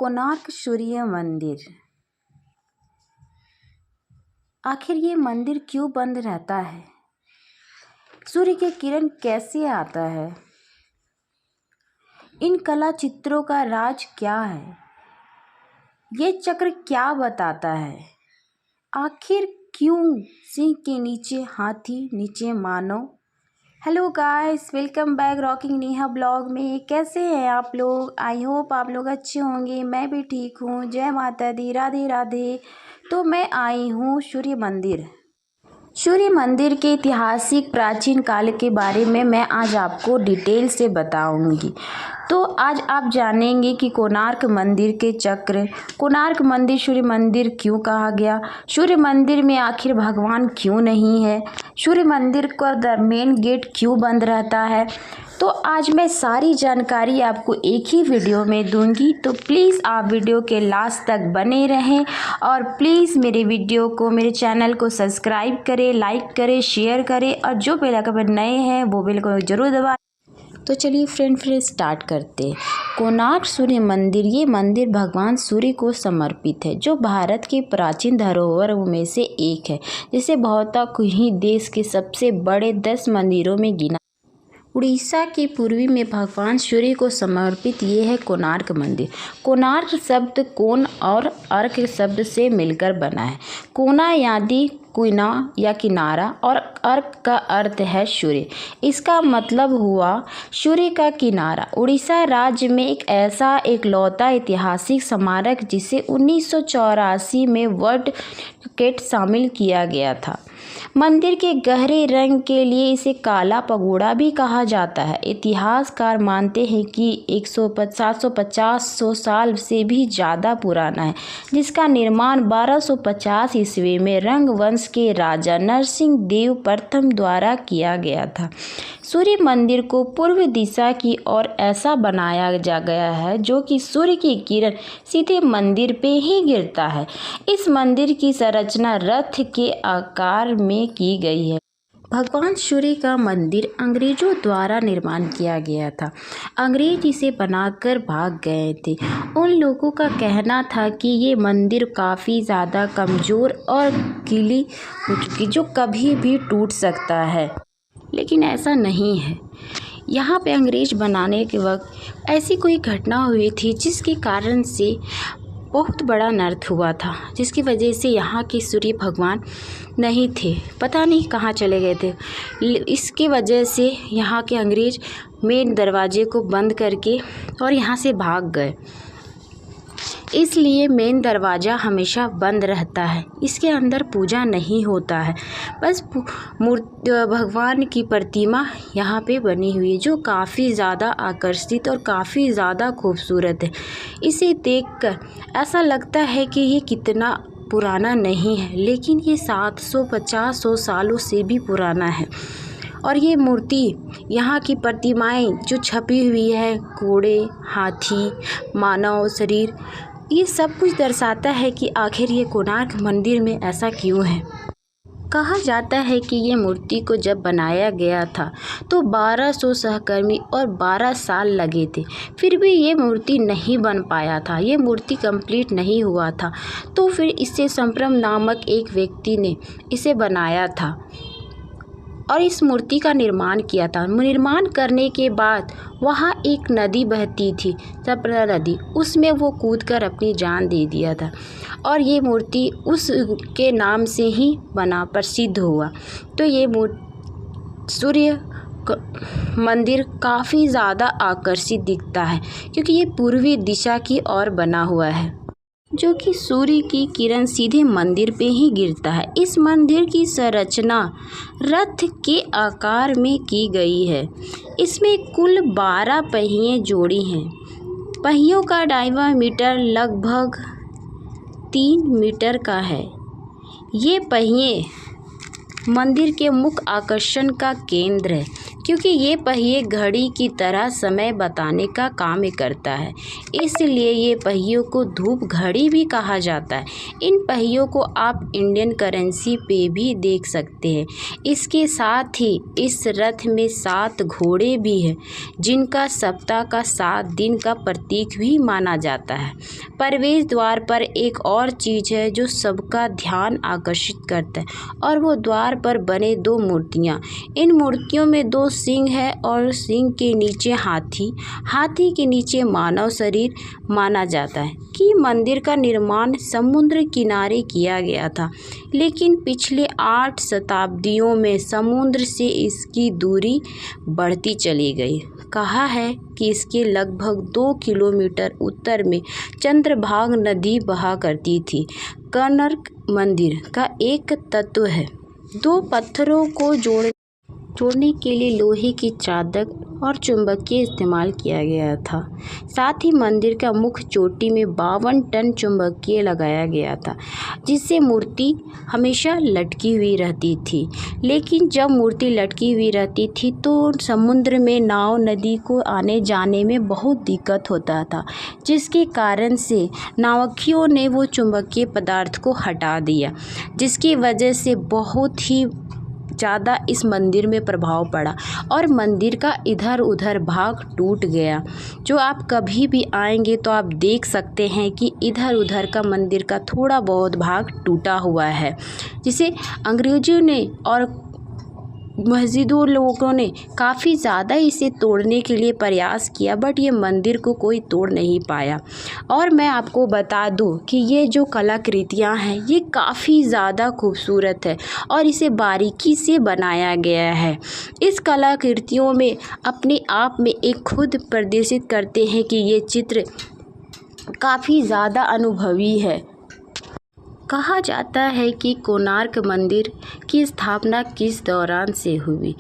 कोणार्क सूर्य मंदिर। आखिर ये मंदिर क्यों बंद रहता है? सूर्य की किरण कैसे आता है? इन कला चित्रों का राज क्या है? ये चक्र क्या बताता है? आखिर क्यों सिंह के नीचे हाथी, नीचे मानव? Hello guys, welcome back rocking Neha blog में। कैसे हैं आप लोग? आई होप आप लोग अच्छे होंगे। मैं भी ठीक हूँ। जय माता दी, राधे राधे। तो मैं आई हूँ सूर्य मंदिर। सूर्य मंदिर के ऐतिहासिक प्राचीन काल के बारे में मैं आज आपको डिटेल से बताऊंगी। तो आज आप जानेंगे कि कोणार्क मंदिर के चक्र, कोणार्क मंदिर सूर्य मंदिर क्यों कहा गया, सूर्य मंदिर में आखिर भगवान क्यों नहीं है, सूर्य मंदिर का मेन गेट क्यों बंद रहता है। तो आज मैं सारी जानकारी आपको एक ही वीडियो में दूंगी। तो प्लीज़ आप वीडियो के लास्ट तक बने रहें और प्लीज़ मेरे वीडियो को, मेरे चैनल को सब्सक्राइब करें, लाइक करें, शेयर करें और जो बेल आइकन पर नए हैं वो बेल को ज़रूर दबाएं। तो चलिए फिर स्टार्ट करते हैं। कोणार्क सूर्य मंदिर, ये मंदिर भगवान सूर्य को समर्पित है, जो भारत के प्राचीन धरोहरों में से एक है, जिसे बहुतों ही देश के सबसे बड़े 10 मंदिरों में गिना। उड़ीसा के पूर्वी में भगवान सूर्य को समर्पित ये है कोणार्क मंदिर। कोणार्क शब्द कोण और अर्क शब्द से मिलकर बना है। कोना यानी कोना या किनारा और अर्क का अर्थ है सूर्य। इसका मतलब हुआ सूर्य का किनारा। उड़ीसा राज्य में एक ऐसा एकलौता ऐतिहासिक स्मारक जिसे 1984 में वर्ल्ड हेरिटेज शामिल किया गया था। मंदिर के गहरे रंग के लिए इसे काला पगोड़ा भी कहा जाता है। इतिहासकार मानते हैं कि 750 साल से भी ज़्यादा पुराना है, जिसका निर्माण 1250 ईस्वी में रंग वंश के राजा नरसिंह देव प्रथम द्वारा किया गया था। सूर्य मंदिर को पूर्व दिशा की ओर ऐसा बनाया गया है जो कि सूर्य की किरण सीधे मंदिर पे ही गिरता है। इस मंदिर की संरचना रथ के आकार में की गई है। भगवान सूर्य का मंदिर अंग्रेजों द्वारा निर्माण किया गया था। अंग्रेज इसे बनाकर भाग गए थे। उन लोगों का कहना था कि ये मंदिर काफ़ी ज़्यादा कमज़ोर और गीली हो चुकी, जो कभी भी टूट सकता है, लेकिन ऐसा नहीं है। यहाँ पे अंग्रेज बनाने के वक्त ऐसी कोई घटना हुई थी जिसके कारण से बहुत बड़ा अनर्थ हुआ था, जिसकी वजह से यहाँ के सूर्य भगवान नहीं थे, पता नहीं कहाँ चले गए थे। इसकी वजह से यहाँ के अंग्रेज मेन दरवाजे को बंद करके और यहाँ से भाग गए। इसलिए मेन दरवाज़ा हमेशा बंद रहता है, इसके अंदर पूजा नहीं होता है। बस भगवान की प्रतिमा यहाँ पे बनी हुई है, जो काफ़ी ज़्यादा आकर्षित और काफ़ी ज़्यादा खूबसूरत है। इसे देखकर ऐसा लगता है कि ये कितना पुराना नहीं है, लेकिन ये 750 सालों से भी पुराना है। और ये मूर्ति, यहाँ की प्रतिमाएं जो छपी हुई है, घोड़े, हाथी, मानव शरीर, ये सब कुछ दर्शाता है कि आखिर ये कोणार्क मंदिर में ऐसा क्यों है। कहा जाता है कि ये मूर्ति को जब बनाया गया था तो 1200 सहकर्मी और 12 साल लगे थे, फिर भी ये मूर्ति नहीं बन पाया था, ये मूर्ति कंप्लीट नहीं हुआ था। तो फिर इससे संप्रम नामक एक व्यक्ति ने इसे बनाया था और इस मूर्ति का निर्माण किया था। निर्माण करने के बाद वहाँ एक नदी बहती थी, सप्रा नदी, उसमें वो कूदकर अपनी जान दे दिया था और ये मूर्ति उसके नाम से ही बना, प्रसिद्ध हुआ। तो ये सूर्य मंदिर काफ़ी ज़्यादा आकर्षित दिखता है, क्योंकि ये पूर्वी दिशा की ओर बना हुआ है, जो कि सूर्य की किरण सीधे मंदिर पे ही गिरता है। इस मंदिर की संरचना रथ के आकार में की गई है। इसमें कुल 12 पहिए जोड़ी हैं। पहियों का डायमीटर लगभग 3 मीटर का है। ये पहिए मंदिर के मुख्य आकर्षण का केंद्र है। क्योंकि ये पहिए घड़ी की तरह समय बताने का काम करता है, इसलिए ये पहियों को धूप घड़ी भी कहा जाता है। इन पहियों को आप इंडियन करेंसी पे भी देख सकते हैं। इसके साथ ही इस रथ में 7 घोड़े भी हैं, जिनका सप्ताह का 7 दिन का प्रतीक भी माना जाता है। प्रवेश द्वार पर एक और चीज़ है जो सबका ध्यान आकर्षित करता है, और वो द्वार पर बने 2 मूर्तियाँ। इन मूर्तियों में 2 सिंह है और सिंह के नीचे हाथी के नीचे मानव शरीर। माना जाता है कि मंदिर का निर्माण समुद्र किनारे किया गया था, लेकिन पिछले 8 शताब्दियों में समुद्र से इसकी दूरी बढ़ती चली गई। कहा है कि इसके लगभग 2 किलोमीटर उत्तर में चंद्रभागा नदी बहा करती थी। कोणार्क मंदिर का एक तत्व है। 2 पत्थरों को जोड़ने के लिए लोहे की चादर और चुंबकीय इस्तेमाल किया गया था। साथ ही मंदिर का मुख्य चोटी में 52 टन चुंबकीय लगाया गया था, जिससे मूर्ति हमेशा लटकी हुई रहती थी। लेकिन जब मूर्ति लटकी हुई रहती थी तो समुद्र में नाव नदी को आने जाने में बहुत दिक्कत होता था, जिसके कारण से नाविकों ने वो चुंबकीय पदार्थ को हटा दिया, जिसकी वजह से बहुत ही ज़्यादा इस मंदिर में प्रभाव पड़ा और मंदिर का इधर उधर भाग टूट गया। जो आप कभी भी आएंगे तो आप देख सकते हैं कि इधर उधर का मंदिर का थोड़ा बहुत भाग टूटा हुआ है, जिसे अंग्रेज़ों ने और मस्जिदों लोगों ने काफ़ी ज़्यादा इसे तोड़ने के लिए प्रयास किया, बट ये मंदिर को कोई तोड़ नहीं पाया। और मैं आपको बता दूं कि ये जो कलाकृतियाँ हैं ये काफ़ी ज़्यादा खूबसूरत है और इसे बारीकी से बनाया गया है। इस कलाकृतियों में अपने आप में एक खुद प्रदर्शित करते हैं कि ये चित्र काफ़ी ज़्यादा अनुभवी है। कहा जाता है कि कोणार्क मंदिर की स्थापना किस दौरान से हुई।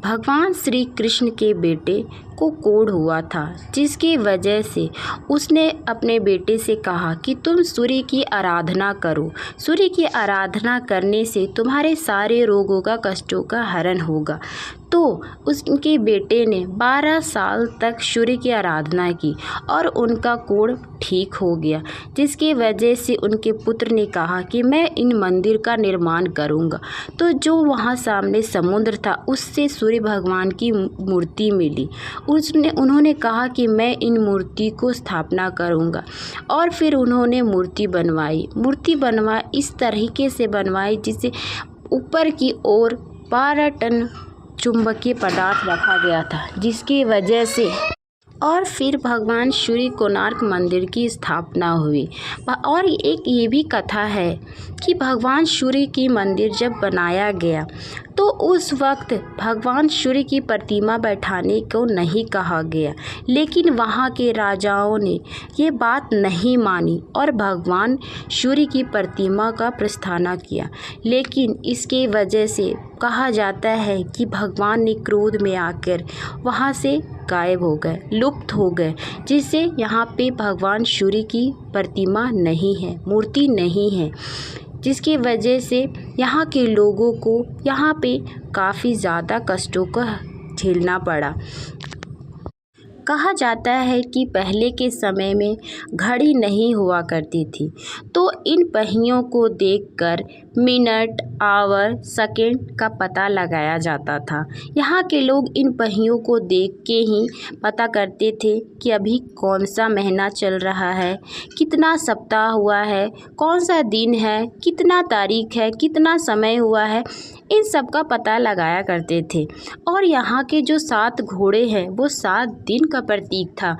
भगवान श्री कृष्ण के बेटे को कोढ़ हुआ था, जिसकी वजह से उसने अपने बेटे से कहा कि तुम सूर्य की आराधना करो। सूर्य की आराधना करने से तुम्हारे सारे रोगों का कष्टों का हरण होगा। तो उसके बेटे ने 12 साल तक सूर्य की आराधना की और उनका कोढ़ ठीक हो गया, जिसकी वजह से उनके पुत्र ने कहा कि मैं इन मंदिर का निर्माण करूंगा। तो जो वहाँ सामने समुद्र था उससे सूर्य भगवान की मूर्ति मिली। उन्होंने कहा कि मैं इन मूर्ति को स्थापना करूंगा, और फिर उन्होंने मूर्ति बनवाई इस तरीके से बनवाई जिसे ऊपर की ओर 12 टन चुंबकीय पदार्थ रखा गया था, जिसकी वजह से और फिर भगवान सूर्य कोणार्क मंदिर की स्थापना हुई। और एक ये भी कथा है कि भगवान सूर्य की मंदिर जब बनाया गया तो उस वक्त भगवान सूर्य की प्रतिमा बैठाने को नहीं कहा गया, लेकिन वहाँ के राजाओं ने ये बात नहीं मानी और भगवान सूर्य की प्रतिमा का प्रस्थान किया। लेकिन इसके वजह से कहा जाता है कि भगवान ने क्रोध में आकर वहाँ से गायब हो गए, लुप्त हो गए, जिससे यहाँ पे भगवान सूर्य की प्रतिमा नहीं है, मूर्ति नहीं है, जिसकी वजह से यहाँ के लोगों को यहाँ पे काफ़ी ज़्यादा कष्टों को झेलना पड़ा। कहा जाता है कि पहले के समय में घड़ी नहीं हुआ करती थी, तो इन पहियों को देखकर मिनट, आवर, सेकंड का पता लगाया जाता था। यहाँ के लोग इन पहियों को देख के ही पता करते थे कि अभी कौन सा महीना चल रहा है, कितना सप्ताह हुआ है, कौन सा दिन है, कितना तारीख है, कितना समय हुआ है, इन सब का पता लगाया करते थे। और यहाँ के जो 7 घोड़े हैं वो 7 दिन का प्रतीक था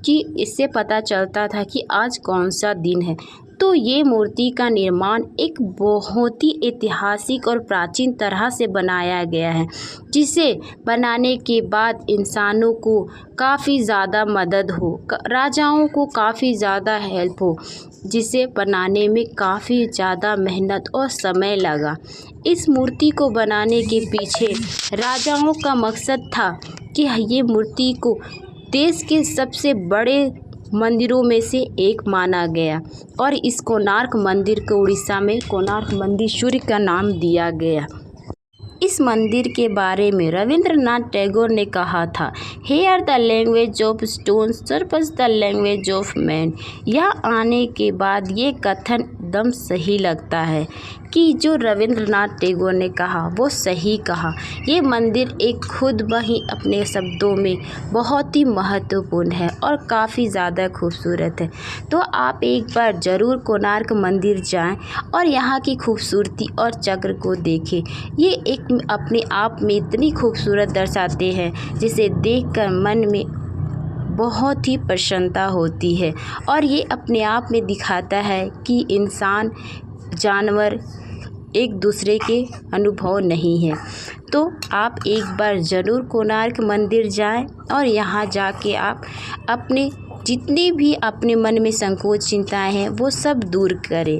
कि इससे पता चलता था कि आज कौन सा दिन है। तो ये मूर्ति का निर्माण एक बहुत ही ऐतिहासिक और प्राचीन तरह से बनाया गया है, जिसे बनाने के बाद इंसानों को काफ़ी ज़्यादा मदद हो, राजाओं को काफ़ी ज़्यादा हेल्प हो, जिसे बनाने में काफ़ी ज़्यादा मेहनत और समय लगा। इस मूर्ति को बनाने के पीछे राजाओं का मकसद था कि ये मूर्ति को देश के सबसे बड़े मंदिरों में से एक माना गया और इस कोणार्क मंदिर को उड़ीसा में कोणार्क मंदिर सूर्य का नाम दिया गया। इस मंदिर के बारे में रविंद्रनाथ टैगोर ने कहा था, here the language of stone surpass the language of man. यह आने के बाद ये कथन एकदम सही लगता है कि जो रविंद्रनाथ टैगोर ने कहा वो सही कहा। ये मंदिर एक खुद ब ही अपने शब्दों में बहुत ही महत्वपूर्ण है और काफ़ी ज़्यादा खूबसूरत है। तो आप एक बार ज़रूर कोणार्क मंदिर जाएं और यहाँ की खूबसूरती और चक्र को देखें। ये एक अपने आप में इतनी खूबसूरत दर्शाते हैं जिसे देखकर मन में बहुत ही प्रसन्नता होती है और ये अपने आप में दिखाता है कि इंसान जानवर एक दूसरे के अनुभव नहीं है। तो आप एक बार ज़रूर कोणार्क मंदिर जाएं और यहाँ जाके आप अपने जितनी भी अपने मन में संकोच चिंताएं हैं वो सब दूर करें।